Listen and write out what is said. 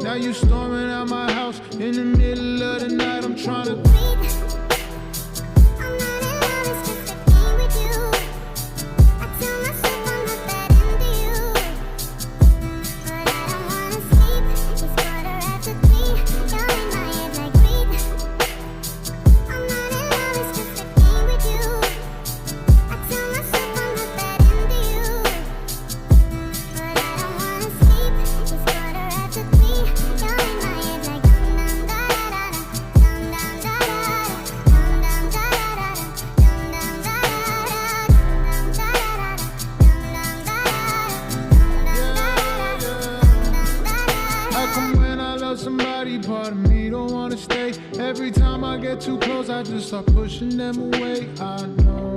Now you storming out my house in the middle of the night. I'm trying to somebody, part of me don't wanna stay. Every time I get too close, I just start pushing them away. I know